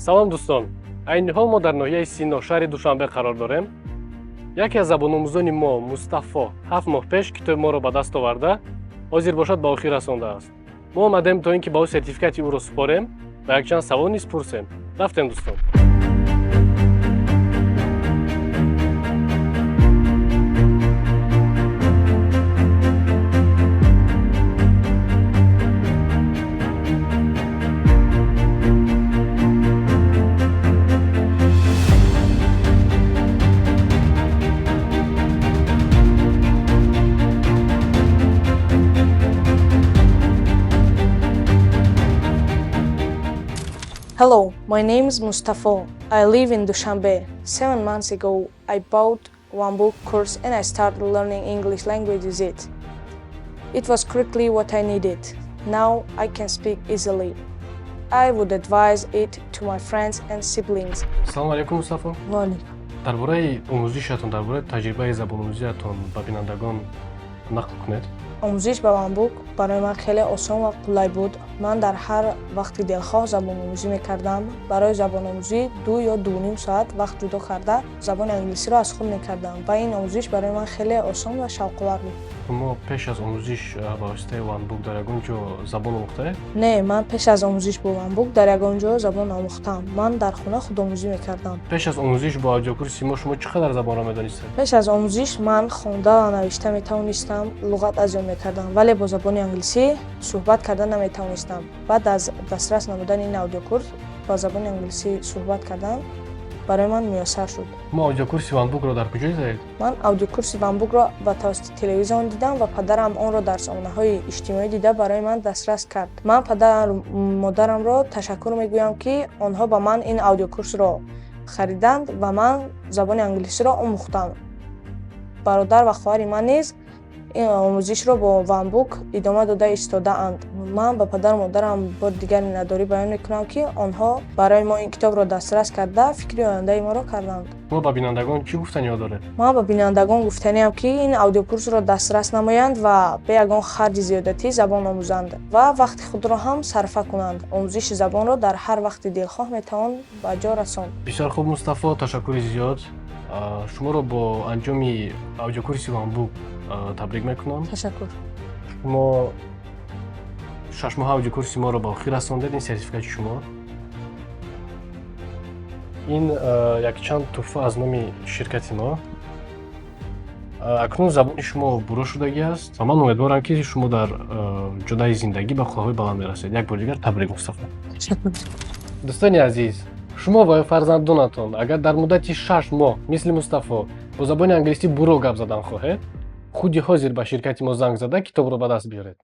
Салом дӯстон. Айни ҳол мо дар ноҳияи Сино, шаҳри Душанбе қарор дорем. Яке аз забономӯзони мо, Мустафо, 7 моҳ пеш китоби моро ба даст оварда, ҳозир бошад ба охир расондааст. Мо омадем то ин ки ба ӯ сертификати ӯро супорем ва якчанд савол низ пурсем. Рафтем дӯстон. Hello, my name is Mustafa. I live in Dushanbe. 7 months ago, I bought one book course and I started learning English language with it. It was quickly what I needed. Now I can speak easily. I would advise it to my friends and siblings. Салом алейкум, Мустафо. Валик. Дар бораи омӯзишатон, дар бораи таҷрибаи забономӯзиатон ба бинандагон нақл кунед. آموزش با من بوک برای من خیلی آسان و قلای بود. من در هر وقتی دلخواه زبان آموزی میکردم. برای زبان آموزی 2 یا 2.5 ساعت وقت جدا کرده زبان انگلیسی را از خود میکردم و این آموزش برای من خیلی آسان و شوق‌آور بود. мо пеш аз омӯзиш ба воситаи ванбук дар ягон ҷо забон омӯхтае? نه، من پیش از آموزش با من بوک در یگان جا زبان آموختم. من در خانه خودآموزی میکردم. пеш аз омӯзиш бо аудиокурси мо шумо чӣ қадар забонро медонистед? پیش از آموزش من خوانده و نوشته میتوانستم، لغت از یاد میکردم، ولی با زبان انگلیسی صحبت کردن نمیتوانستم. بعد از دسترس نمودن این آودیوکورس با زبان انگلیسی صحبت کردن برای من میسر شد. мо аудиокурси ванбукро дар куҷо дидед? من آودیوکورس وانبوک را با توسط تلویزیون دیدم و پدرم آن را در سامانه‌های اجتماعی دیده برای من دسترس کرد. من پدر و مادرم را تشکر میگویم که آنها با من این آودیوکورس را خریدند و من زبان انگلیسی را آموختم. برادر و خواهر من نیز این آموزش را با وانبوک ادامه داده ایستاده‌اند. من به پدر و مادرم بار دیگر نداری بیان میکنم که آنها برای ما این کتاب را دسترس کرده فکر آینده ما را کردند. мо ба бинандагон чӣ гуфтаниҳо доред? من به بینندگان گفتنیم که این آودیوکورس را دسترس نمایند و به یگان خرج زیادتی زبان آموزند و وقت خود را هم صرفه کنند. آموزش زبان را در هر وقت دلخواه میتوان به جا رساند. бисёр хуб, Мустафо, ташаккури зиёд. шуморо бо анҷоми аудиокурси ванбук табрик мекунам. تشکر. шумо 6 моҳа аудиокурси моро ба охир расондед. ин сертификати шумо. ин якчанд тӯҳфа аз номи ширкати мо. акнун забони шумо буро шудагӣ аст ва ман умедворам ки шумо дар ҷодаи зиндагӣ ба қуллаҳои баланд мерасед. як бори дигар табрик, Мустафо. تشکر. дӯстони азиз, шумо ва фарзандонатон агар дар муддати 6 моҳ мисли Мустафо бо забони англисӣ буро гап задан хоҳед, худи ҳозир ба ширкати мо занг зада китобро ба даст биёред.